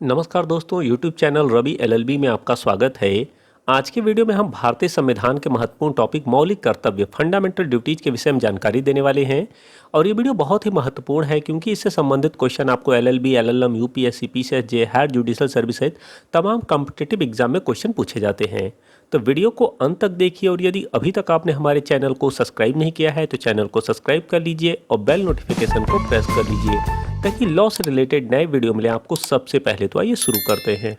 नमस्कार दोस्तों, YouTube channel Ravi LLB में आपका स्वागत है। आज के वीडियो में हम भारतीय संविधान के महत्वपूर्ण टॉपिक मौलिक कर्तव्य फंडामेंटल ड्यूटीज के विषय में जानकारी देने वाले हैं। और ये वीडियो बहुत ही महत्वपूर्ण है क्योंकि इससे संबंधित क्वेश्चन आपको LLB, LLM, UPSC, PCSJ, higher judicial service सहित तमाम कॉम्पिटिटिव एग्जाम में क्वेश्चन पूछे जाते हैं। तो वीडियो को अंत तक देखिए और यदि अभी तक आपने हमारे चैनल को सब्सक्राइब नहीं किया है तो चैनल को सब्सक्राइब कर लीजिए और बेल नोटिफिकेशन को प्रेस कर लीजिए ताकि लॉ से रिलेटेड नए वीडियो मिले आपको सबसे पहले। तो आइए शुरू करते हैं।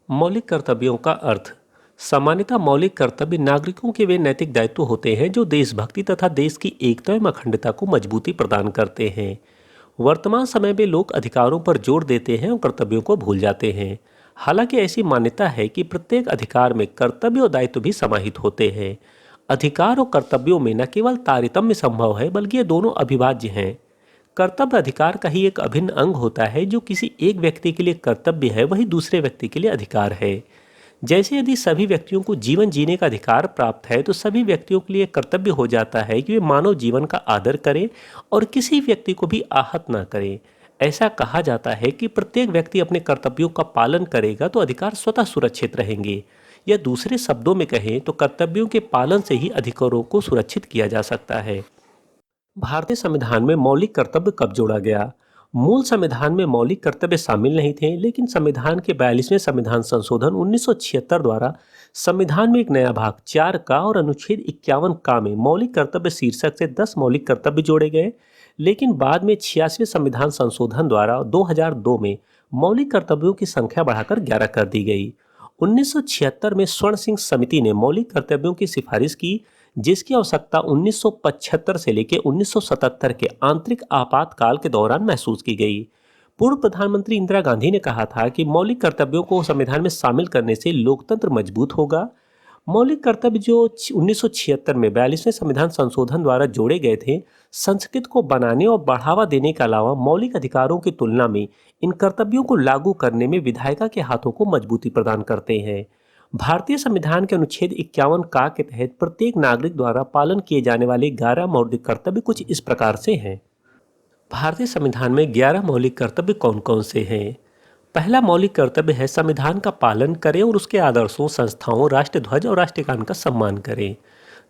मौलिक कर्तव्यों का अर्थ। सामान्यतः मौलिक कर्तव्य नागरिकों के वे नैतिक दायित्व होते हैं जो देशभक्ति तथा देश की एकता एवं अखंडता को मजबूती प्रदान करते हैं। वर्तमान समय में लोग अधिकारों पर जोर देते हैं और कर्तव्यों को भूल जाते हैं। हालांकि ऐसी मान्यता है कि प्रत्येक अधिकार में कर्तव्य और दायित्व भी समाहित होते हैं। अधिकार और कर्तव्यों में न केवल तारतम्य संभव है बल्कि ये दोनों अविभाज्य हैं। कर्तव्य अधिकार का ही एक अभिन्न अंग होता है। जो किसी एक व्यक्ति के लिए कर्तव्य है वही दूसरे व्यक्ति के लिए अधिकार है। जैसे यदि सभी व्यक्तियों को जीवन जीने का अधिकार प्राप्त है तो सभी व्यक्तियों के लिए कर्तव्य हो जाता है कि वे मानव जीवन का आदर करें और किसी व्यक्ति को भी आहत न करें। ऐसा कहा जाता है कि प्रत्येक व्यक्ति अपने कर्तव्यों का पालन करेगा तो अधिकार स्वतः सुरक्षित रहेंगे। या दूसरे शब्दों में कहें तो कर्तव्यों के पालन से ही अधिकारों को सुरक्षित किया जा सकता है। भारतीय संविधान में मौलिक कर्तव्य कब जोड़ा गया? मूल संविधान में मौलिक कर्तव्य शामिल नहीं थे, लेकिन संविधान के 42वें संविधान संशोधन 1976 द्वारा संविधान में एक नया भाग 4 का और अनुच्छेद 51 का में मौलिक कर्तव्य शीर्षक से 10 मौलिक कर्तव्य जोड़े गए। लेकिन बाद में 86वें संविधान संशोधन द्वारा 2002 में मौलिक कर्तव्यों की संख्या बढ़ाकर 11 कर दी गई। 1976 में स्वर्ण सिंह समिति ने मौलिक कर्तव्यों की सिफारिश की, जिसकी आवश्यकता 1975 से लेकर 1977 के आंतरिक आपातकाल के दौरान महसूस की गई। पूर्व प्रधानमंत्री इंदिरा गांधी ने कहा था कि मौलिक कर्तव्यों को संविधान में शामिल करने से लोकतंत्र मजबूत होगा। मौलिक कर्तव्य जो 1976 में 42वें संविधान संशोधन द्वारा जोड़े गए थे, संस्कृत को बनाने और बढ़ावा देने के अलावा मौलिक अधिकारों की तुलना में इन कर्तव्यों को लागू करने में विधायिका के हाथों को मजबूती प्रदान करते हैं। भारतीय संविधान के अनुच्छेद 51 का के तहत प्रत्येक नागरिक द्वारा पालन किए जाने वाले 11 मौलिक कर्तव्य कुछ इस प्रकार से हैं। भारतीय संविधान में 11 मौलिक कर्तव्य कौन कौन से हैं? पहला मौलिक कर्तव्य है संविधान का पालन करें और उसके आदर्शों, संस्थाओं, राष्ट्रध्वज और राष्ट्रगान का सम्मान करें।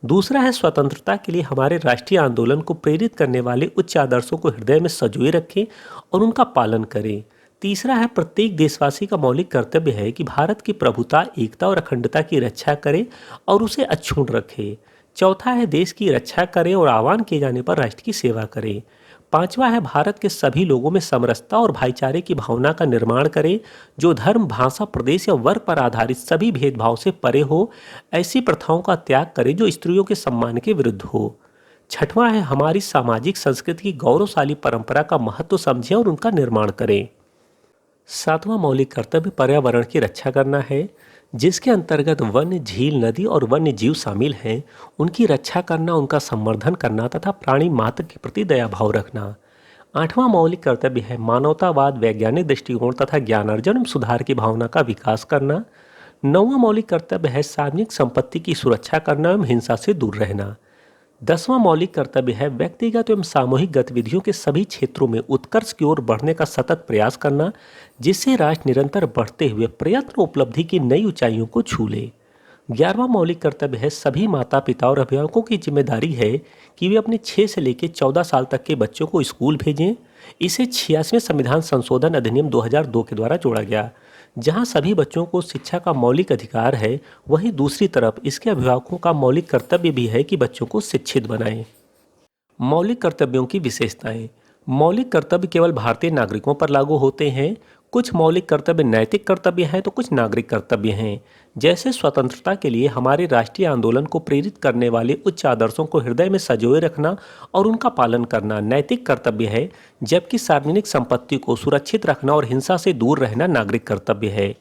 दूसरा है स्वतंत्रता के लिए हमारे राष्ट्रीय आंदोलन को प्रेरित करने वाले उच्च आदर्शों को हृदय में संजोए रखें और उनका पालन करें। तीसरा है प्रत्येक देशवासी का मौलिक कर्तव्य है कि भारत की प्रभुता, एकता और अखंडता की रक्षा करे और उसे अक्षुण्ण रखे। चौथा है देश की रक्षा करें और आह्वान किए जाने पर राष्ट्र की सेवा करें। पांचवा है भारत के सभी लोगों में समरसता और भाईचारे की भावना का निर्माण करें, जो धर्म, भाषा, प्रदेश या वर्ग पर आधारित सभी भेदभाव से परे हो। ऐसी प्रथाओं का त्याग करें जो स्त्रियों के सम्मान के विरुद्ध हो। छठवां है हमारी सामाजिक संस्कृति की गौरवशाली परंपरा का महत्व समझें और उनका निर्माण करें। सातवां मौलिक कर्तव्य पर्यावरण की रक्षा करना है, जिसके अंतर्गत वन्य, झील, नदी और वन्य जीव शामिल हैं। उनकी रक्षा करना, उनका संवर्धन करना तथा प्राणी मात्र के प्रति दया भाव रखना। आठवां मौलिक कर्तव्य है मानवतावाद, वैज्ञानिक दृष्टिकोण तथा ज्ञानार्जन एवं सुधार की भावना का विकास करना। नौवां मौलिक कर्तव्य है सार्वजनिक संपत्ति की सुरक्षा करना एवं हिंसा से दूर रहना। 10वां मौलिक कर्तव्य है व्यक्तिगत एवं सामूहिक गतिविधियों के सभी क्षेत्रों में उत्कर्ष की ओर बढ़ने का सतत प्रयास करना, जिससे राष्ट्र निरंतर बढ़ते हुए प्रयत्न उपलब्धि की नई ऊंचाइयों को छू ले। 11वां मौलिक कर्तव्य है सभी माता पिता और अभिभावकों की जिम्मेदारी है कि वे अपने 6 से लेकर 14 साल तक के बच्चों को स्कूल भेजें। इसे 86वें संविधान संशोधन अधिनियम 2002 के द्वारा जोड़ा गया। जहां सभी बच्चों को शिक्षा का मौलिक अधिकार है, वहीं दूसरी तरफ इसके अभिभावकों का मौलिक कर्तव्य भी है कि बच्चों को शिक्षित बनाएं। मौलिक कर्तव्यों की विशेषताएं। मौलिक कर्तव्य केवल भारतीय नागरिकों पर लागू होते हैं। कुछ मौलिक कर्तव्य नैतिक कर्तव्य हैं तो कुछ नागरिक कर्तव्य हैं। जैसे स्वतंत्रता के लिए हमारे राष्ट्रीय आंदोलन को प्रेरित करने वाले उच्च आदर्शों को हृदय में संजोए रखना और उनका पालन करना नैतिक कर्तव्य है, जबकि सार्वजनिक संपत्ति को सुरक्षित रखना और हिंसा से दूर रहना नागरिक कर्तव्य है।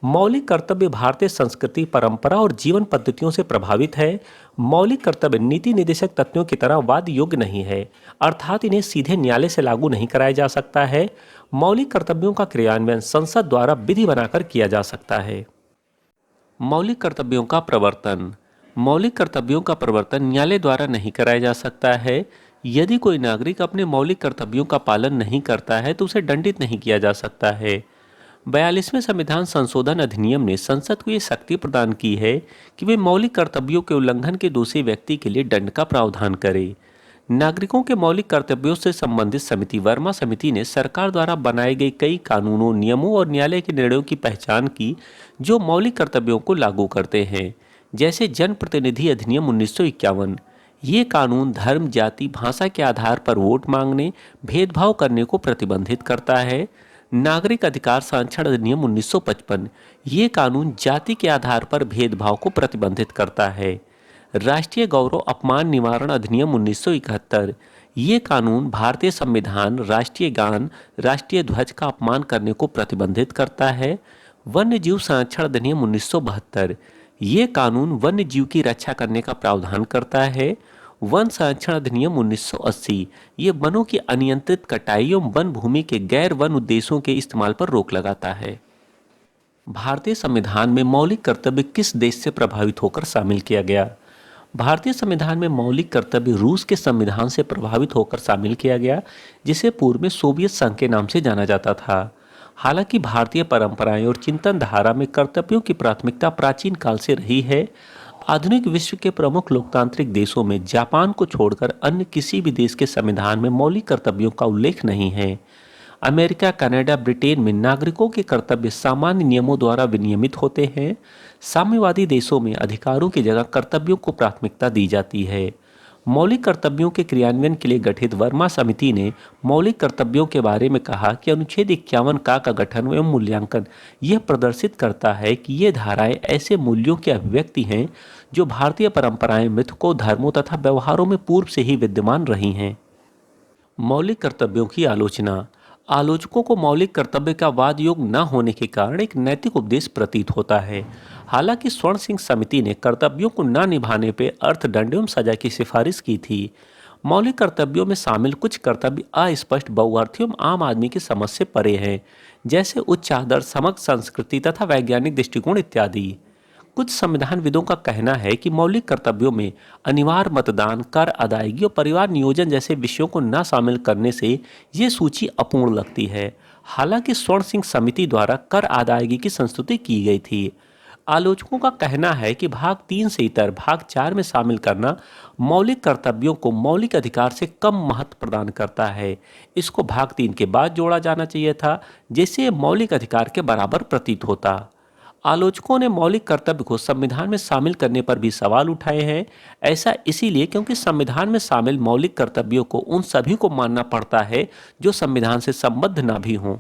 मौलिक कर्तव्य भारतीय संस्कृति, परंपरा और जीवन पद्धतियों से प्रभावित है। मौलिक कर्तव्य नीति निर्देशक तथ्यों की तरह वाद योग्य नहीं है, अर्थात इन्हें सीधे न्यायालय से लागू नहीं कराया जा सकता है। मौलिक कर्तव्यों का क्रियान्वयन संसद द्वारा विधि बनाकर किया जा सकता है। मौलिक कर्तव्यों का प्रवर्तन। मौलिक कर्तव्यों का प्रवर्तन न्यायालय द्वारा नहीं कराया जा सकता है। यदि कोई नागरिक अपने मौलिक कर्तव्यों का पालन नहीं करता है तो उसे दंडित नहीं किया जा सकता है। 42वें संविधान संशोधन अधिनियम ने संसद को ये शक्ति प्रदान की है कि वे मौलिक कर्तव्यों के उल्लंघन के दोषी व्यक्ति के लिए दंड का प्रावधान करे। नागरिकों के मौलिक कर्तव्यों से संबंधित समिति वर्मा समिति ने सरकार द्वारा बनाए गए कई कानूनों, नियमों और न्यायालय के निर्णयों की पहचान की जो मौलिक कर्तव्यों को लागू करते हैं, जैसे जनप्रतिनिधि अधिनियम 1951। ये कानून धर्म, जाति, भाषा के आधार पर वोट मांगने, भेदभाव करने को प्रतिबंधित करता है। नागरिक अधिकार संरक्षण अधिनियम 1955। ये कानून जाति के आधार पर भेदभाव को प्रतिबंधित करता है। राष्ट्रीय गौरव अपमान निवारण अधिनियम 1971। ये कानून भारतीय संविधान, राष्ट्रीय गान, राष्ट्रीय ध्वज का अपमान करने को प्रतिबंधित करता है। वन्य जीव संरक्षण अधिनियम 1972। ये कानून वन्य जीव की रक्षा करने का प्रावधान करता है। वन संरक्षण अधिनियम 1980। ये वनों की अनियंत्रित कटाई एवं वन भूमि के गैर वन उद्देश्यों के इस्तेमाल पर रोक लगाता है। भारतीय संविधान में मौलिक कर्तव्य किस देश से प्रभावित होकर शामिल किया गया? भारतीय संविधान में मौलिक कर्तव्य रूस के संविधान से प्रभावित होकर शामिल किया गया, जिसे पूर्व में सोवियत संघ के नाम से जाना जाता था। हालांकि भारतीय परंपराएं और चिंतन धारा में कर्तव्यों की प्राथमिकता प्राचीन काल से रही है। आधुनिक विश्व के प्रमुख लोकतांत्रिक देशों में जापान को छोड़कर अन्य किसी भी देश के संविधान में मौलिक कर्तव्यों का उल्लेख नहीं है। अमेरिका, कनाडा, ब्रिटेन में नागरिकों के कर्तव्य सामान्य नियमों द्वारा विनियमित होते हैं। साम्यवादी देशों में अधिकारों की जगह कर्तव्यों को प्राथमिकता दी जाती है। मौलिक कर्तव्यों के क्रियान्वयन के लिए गठित वर्मा समिति ने मौलिक कर्तव्यों के बारे में कहा कि अनुच्छेद 51 का गठन एवं मूल्यांकन यह प्रदर्शित करता है कि ये धाराएं ऐसे मूल्यों की अभिव्यक्ति हैं जो भारतीय परंपराएं, मिथकों, धर्मों तथा व्यवहारों में पूर्व से ही विद्यमान रही हैं। मौलिक कर्तव्यों की आलोचना। आलोचकों को मौलिक कर्तव्य का वाद योग न होने के कारण एक नैतिक उपदेश प्रतीत होता है। हालांकि स्वर्ण सिंह समिति ने कर्तव्यों को न निभाने पर अर्थदंड एवं सजा की सिफारिश की थी। मौलिक कर्तव्यों में शामिल कुछ कर्तव्य अस्पष्ट, बहुअर्थी एवं आम आदमी की समझ से परे हैं, जैसे उच्च आदर्श, समग्र संस्कृति तथा वैज्ञानिक दृष्टिकोण इत्यादि। कुछ संविधानविदों का कहना है कि मौलिक कर्तव्यों में अनिवार्य मतदान, कर अदायगी और परिवार नियोजन जैसे विषयों को न शामिल करने से ये सूची अपूर्ण लगती है। हालांकि स्वर्ण सिंह समिति द्वारा कर अदायगी की संस्तुति की गई थी। आलोचकों का कहना है कि भाग 3 से इतर भाग 4 में शामिल करना मौलिक कर्तव्यों को मौलिक अधिकार से कम महत्व प्रदान करता है। इसको भाग 3 के बाद जोड़ा जाना चाहिए था, जिससे मौलिक अधिकार के बराबर प्रतीत होता। आलोचकों ने मौलिक कर्तव्य को संविधान में शामिल करने पर भी सवाल उठाए हैं। ऐसा इसीलिए क्योंकि संविधान में शामिल मौलिक कर्तव्यों को उन सभी को मानना पड़ता है जो संविधान से संबद्ध ना भी हों।